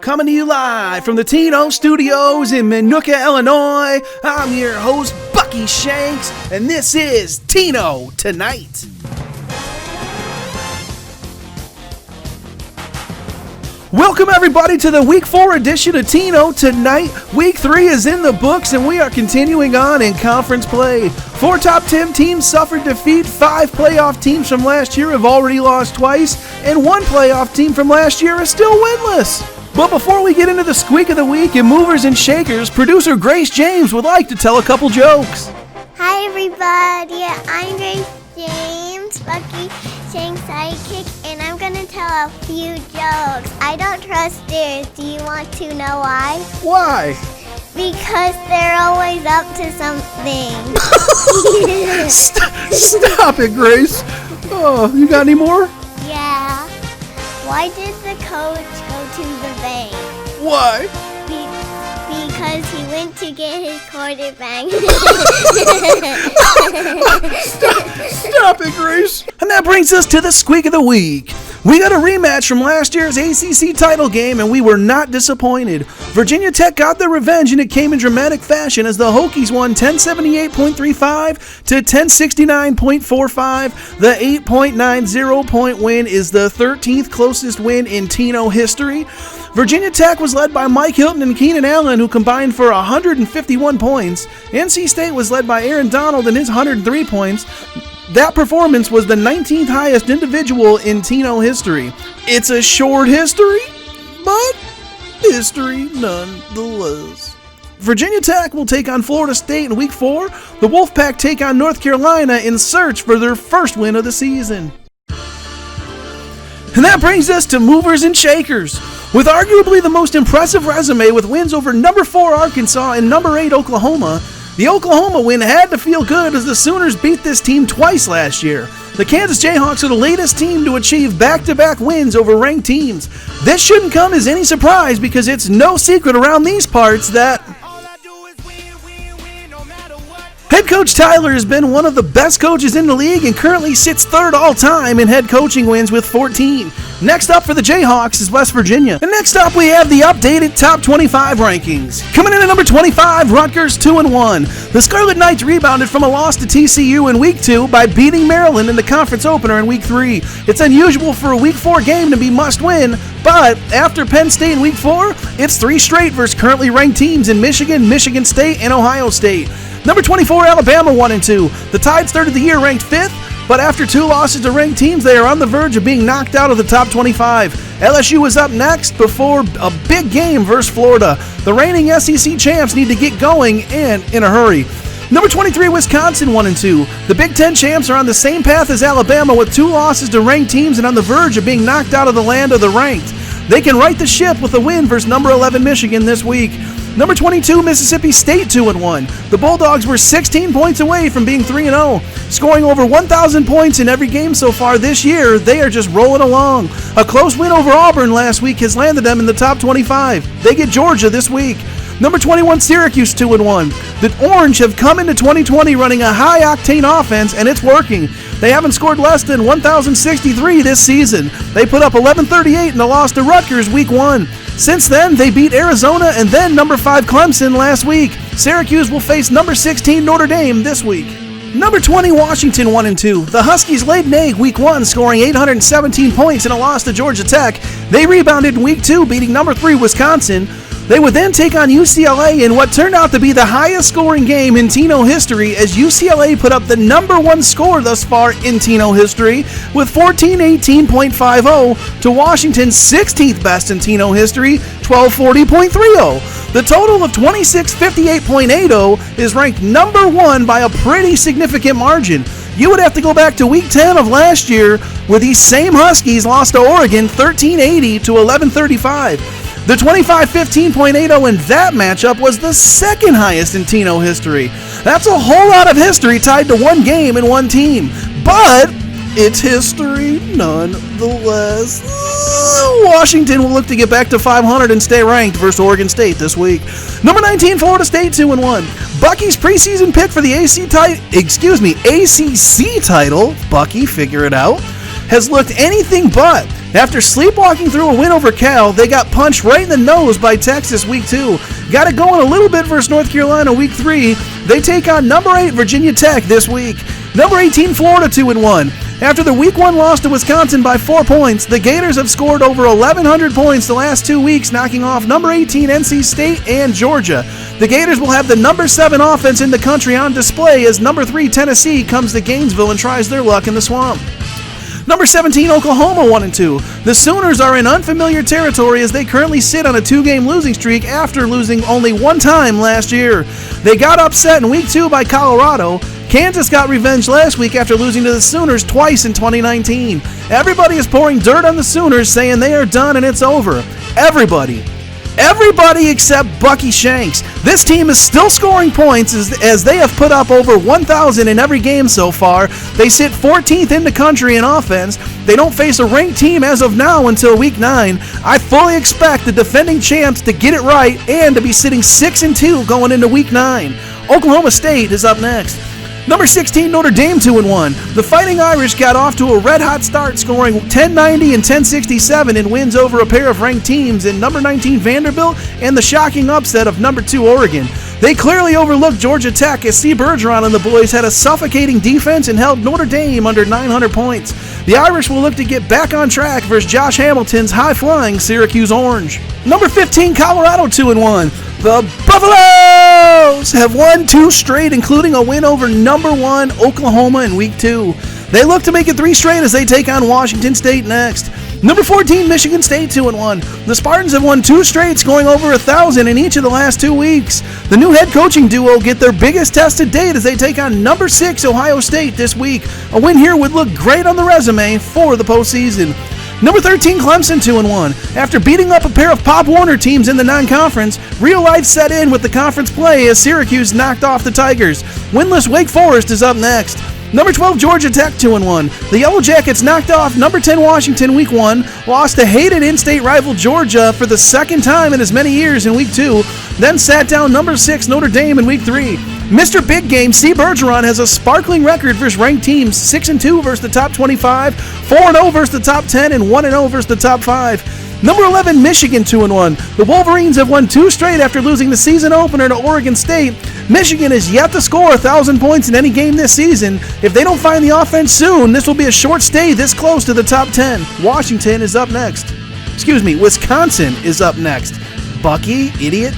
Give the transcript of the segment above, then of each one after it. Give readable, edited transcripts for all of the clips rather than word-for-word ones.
Coming to you live from the Tino Studios in Minooka, Illinois. I'm your host, Bucky Shanks, and this is Tino Tonight. Welcome everybody to the Week 4 edition of Tino Tonight. Week 3 is in the books and we are continuing on in conference play. 4 top 10 teams suffered defeat, 5 playoff teams from last year have already lost twice, and 1 playoff team from last year is still winless. But before we get into the squeak of the week and movers and shakers, producer Grace James would like to tell a couple jokes. Hi everybody, I'm Grace James, Bucky Shank's sidekick, and I'm gonna tell a few jokes. I don't trust theirs. Do you want to know why? Why? Because they're always up to something. Stop it, Grace. Oh, you got any more? Yeah. Why did the coach go to the bank? Why? Because he went to get his quarterback. Stop it, Grace. And that brings us to the squeak of the week. We got a rematch from last year's ACC title game, and we were not disappointed. Virginia Tech got their revenge, and it came in dramatic fashion as the Hokies won 1078.35 to 1069.45. The 8.90 point win is the 13th closest win in Tino history. Virginia Tech was led by Mike Hilton and Keenan Allen, who combined for 151 points. NC State was led by Aaron Donald and his 103 points. That performance was the 19th highest individual in Tino history. It's a short history, but history nonetheless. Virginia Tech will take on Florida State in Week 4. The Wolfpack take on North Carolina in search for their first win of the season. And that brings us to movers and shakers. With arguably the most impressive resume with wins over number 4 Arkansas and number 8 Oklahoma, the Oklahoma win had to feel good as the Sooners beat this team twice last year. The Kansas Jayhawks are the latest team to achieve back-to-back wins over ranked teams. This shouldn't come as any surprise because it's no secret around these parts that head coach Tyler has been one of the best coaches in the league and currently sits 3rd all-time in head coaching wins with 14. Next up for the Jayhawks is West Virginia. And next up we have the updated top 25 rankings. Coming in at number 25, Rutgers 2-1. The Scarlet Knights rebounded from a loss to TCU in Week 2 by beating Maryland in the conference opener in Week 3. It's unusual for a Week 4 game to be must-win, but after Penn State in Week 4, it's 3 straight versus currently ranked teams in Michigan, Michigan State, and Ohio State. Number 24, Alabama 1-2. The Tide started the year ranked 5th, but after 2 losses to ranked teams, they are on the verge of being knocked out of the top 25. LSU is up next before a big game versus Florida. The reigning SEC champs need to get going and in a hurry. Number 23, Wisconsin 1-2. The Big Ten champs are on the same path as Alabama with 2 losses to ranked teams and on the verge of being knocked out of the land of the ranked. They can right the ship with a win versus number 11 Michigan this week. Number 22, Mississippi State 2-1. The Bulldogs were 16 points away from being 3-0. Scoring over 1,000 points in every game so far this year, they are just rolling along. A close win over Auburn last week has landed them in the top 25. They get Georgia this week. Number 21, Syracuse 2-1. The Orange have come into 2020 running a high-octane offense, and it's working. They haven't scored less than 1,063 this season. They put up 1138 in the loss to Rutgers Week 1. Since then, they beat Arizona and then number 5 Clemson last week. Syracuse will face number 16 Notre Dame this week. Number 20, Washington 1-2. The Huskies laid an egg Week 1, scoring 817 points in a loss to Georgia Tech. They rebounded in Week 2, beating number 3 Wisconsin. They would then take on UCLA in what turned out to be the highest scoring game in Tino history as UCLA put up the number 1 score thus far in Tino history with 1418.50 to Washington's 16th best in Tino history, 1240.30. The total of 2658.80 is ranked number 1 by a pretty significant margin. You would have to go back to Week 10 of last year where these same Huskies lost to Oregon 1380 to 1135. The 2515.80 in that matchup was the 2nd highest in Tino history. That's a whole lot of history tied to one game and one team. But it's history nonetheless. Washington will look to get back to 500 and stay ranked versus Oregon State this week. Number 19, Florida State 2-1. Bucky's preseason pick for the ACC title. Bucky, figure it out. has looked anything but. After sleepwalking through a win over Cal, they got punched right in the nose by Texas week 2. Got it going a little bit versus North Carolina week 3. They take on number 8 Virginia Tech this week. Number 18 Florida 2-1. After the week 1 loss to Wisconsin by 4 points, the Gators have scored over 1,100 points the last 2 weeks, knocking off number 18 NC State and Georgia. The Gators will have the number 7 offense in the country on display as number 3 Tennessee comes to Gainesville and tries their luck in the swamp. Number 17, Oklahoma 1-2. The Sooners are in unfamiliar territory as they currently sit on a 2-game losing streak after losing only 1 time last year. They got upset in week 2 by Colorado. Kansas got revenge last week after losing to the Sooners twice in 2019. Everybody is pouring dirt on the Sooners, saying they are done and it's over. Everybody except Bucky Shanks. This team is still scoring points as they have put up over 1,000 in every game so far. They sit 14th in the country in offense. They don't face a ranked team as of now until week 9. I fully expect the defending champs to get it right and to be sitting 6-2 going into week 9. Oklahoma State is up next. Number 16, Notre Dame 2-1. The Fighting Irish got off to a red-hot start, scoring 1090 and 1067 in wins over a pair of ranked teams in number 19 Vanderbilt and the shocking upset of number 2 Oregon. They clearly overlooked Georgia Tech as C. Bergeron and the boys had a suffocating defense and held Notre Dame under 900 points. The Irish will look to get back on track versus Josh Hamilton's high-flying Syracuse Orange. Number 15, Colorado 2-1. The Buffaloes have won 2 straight, including a win over number 1 Oklahoma in week 2. They look to make it 3 straight as they take on Washington State next. Number 14, Michigan State 2-1. The Spartans have won 2 straight, scoring over 1,000 in each of the last 2 weeks. The new head coaching duo get their biggest test to date as they take on number 6 Ohio State this week. A win here would look great on the resume for the postseason. Number 13, Clemson 2-1. After beating up a pair of Pop Warner teams in the non-conference, real life set in with the conference play as Syracuse knocked off the Tigers. Winless Wake Forest is up next. Number 12, Georgia Tech 2-1. The Yellow Jackets knocked off number 10 Washington week 1, lost to hated in-state rival Georgia for the second time in as many years in week 2, then sat down number 6 Notre Dame in week 3. Mr. Big Game C. Bergeron has a sparkling record versus ranked teams, 6-2 versus the top 25, 4-0 versus the top 10, and 1-0 versus the top 5. Number 11, Michigan 2-1. The Wolverines have won 2 straight after losing the season opener to Oregon State. Michigan is yet to score 1,000 points in any game this season. If they don't find the offense soon, this will be a short stay this close to the top 10. Wisconsin is up next. Wisconsin is up next. Bucky, idiot.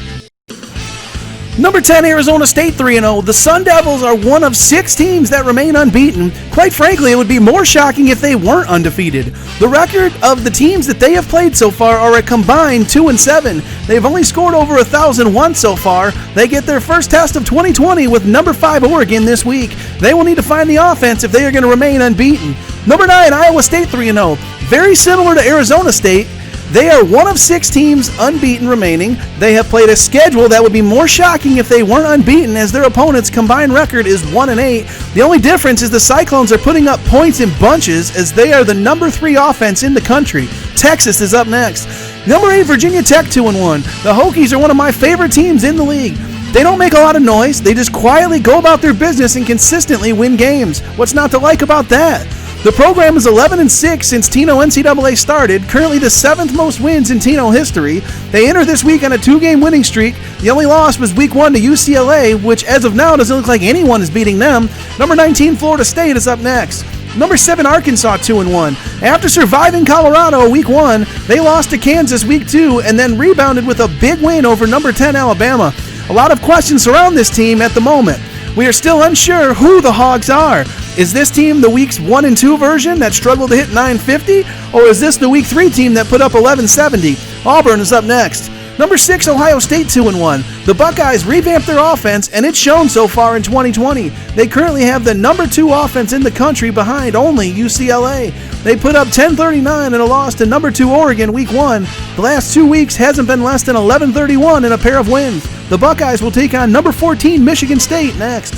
Number 10, Arizona State 3-0. The Sun Devils are one of 6 teams that remain unbeaten. Quite frankly, it would be more shocking if they weren't undefeated. The record of the teams that they have played so far are a combined 2-7. They've only scored over 1,000 once so far. They get their first test of 2020 with number 5 Oregon this week. They will need to find the offense if they are going to remain unbeaten. Number 9, Iowa State 3-0. Very similar to Arizona State. They are one of 6 teams unbeaten remaining. They have played a schedule that would be more shocking if they weren't unbeaten, as their opponent's combined record is 1-8. The only difference is the Cyclones are putting up points in bunches as they are the number 3 offense in the country. Texas is up next. Number 8, Virginia Tech 2-1. The Hokies are one of my favorite teams in the league. They don't make a lot of noise. They just quietly go about their business and consistently win games. What's not to like about that? The program is 11-6 since Tino NCAA started, currently the 7th most wins in Tino history. They enter this week on a 2-game winning streak. The only loss was week 1 to UCLA, which as of now doesn't look like anyone is beating them. Number 19, Florida State is up next. Number 7, Arkansas 2-1. After surviving Colorado week 1, they lost to Kansas week 2 and then rebounded with a big win over number 10 Alabama. A lot of questions surround this team at the moment. We are still unsure who the Hogs are. Is this team the weeks 1 and 2 version that struggled to hit 950? Or is this the week 3 team that put up 1170? Auburn is up next. Number 6, Ohio State 2-1. The Buckeyes revamped their offense, and it's shown so far in 2020. They currently have the number 2 offense in the country behind only UCLA. They put up 1039 in a loss to number 2 Oregon week 1. The last 2 weeks hasn't been less than 1131 in a pair of wins. The Buckeyes will take on number 14 Michigan State next.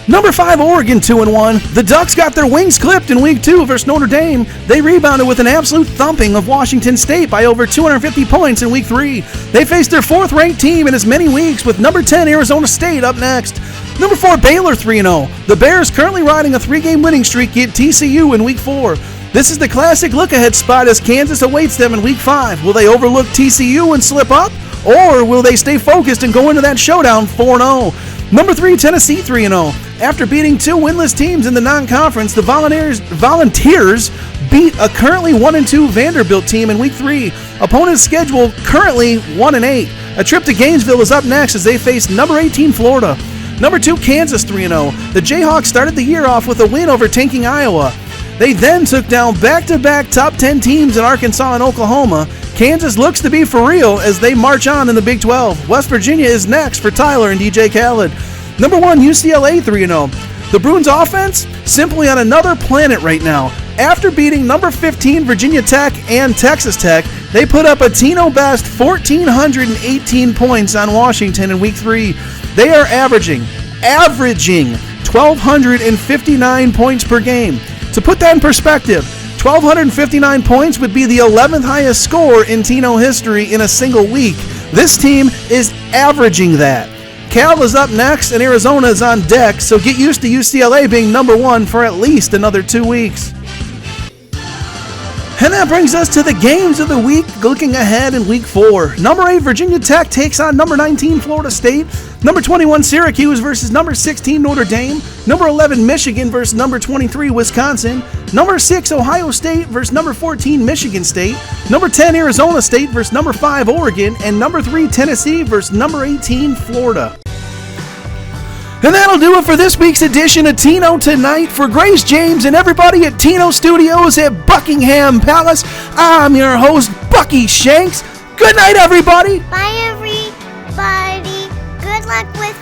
Number 5, Oregon 2-1. The Ducks got their wings clipped in week 2 versus Notre Dame. They rebounded with an absolute thumping of Washington State by over 250 points in week 3. They faced their 4th ranked team in as many weeks with number 10 Arizona State up next. Number 4, Baylor 3-0. The Bears currently riding a 3-game winning streak at TCU in Week 4. This is the classic look-ahead spot as Kansas awaits them in Week 5. Will they overlook TCU and slip up? Or will they stay focused and go into that showdown 4-0? Number 3, Tennessee 3-0. After beating 2 winless teams in the non-conference, the Volunteers beat a currently 1-2 Vanderbilt team in Week 3. Opponent's schedule currently 1-8. A trip to Gainesville is up next as they face number 18 Florida. Number 2, Kansas 3-0. The Jayhawks started the year off with a win over tanking Iowa. They then took down back-to-back top 10 teams in Arkansas and Oklahoma. Kansas looks to be for real as they march on in the Big 12. West Virginia is next for Tyler and DJ Khaled. Number 1, UCLA 3-0. The Bruins offense simply on another planet right now. After beating number 15 Virginia Tech and Texas Tech, they put up a Tino best 1,418 points on Washington in Week 3. They are averaging 1,259 points per game. To put that in perspective, 1,259 points would be the 11th highest score in Tino history in a single week. This team is averaging that. Cal is up next and Arizona is on deck, so get used to UCLA being number 1 for at least another 2 weeks. And that brings us to the games of the week looking ahead in Week 4. Number 8, Virginia Tech takes on number 19, Florida State. Number 21, Syracuse versus number 16, Notre Dame. Number 11, Michigan versus number 23, Wisconsin. Number 6, Ohio State versus number 14, Michigan State. Number 10, Arizona State versus number 5, Oregon. And number 3, Tennessee versus number 18, Florida. And that'll do it for this week's edition of Tino Tonight. For Grace James and everybody at Tino Studios at Buckingham Palace, I'm your host, Bucky Shanks. Good night, everybody. Bye, everybody. Good luck with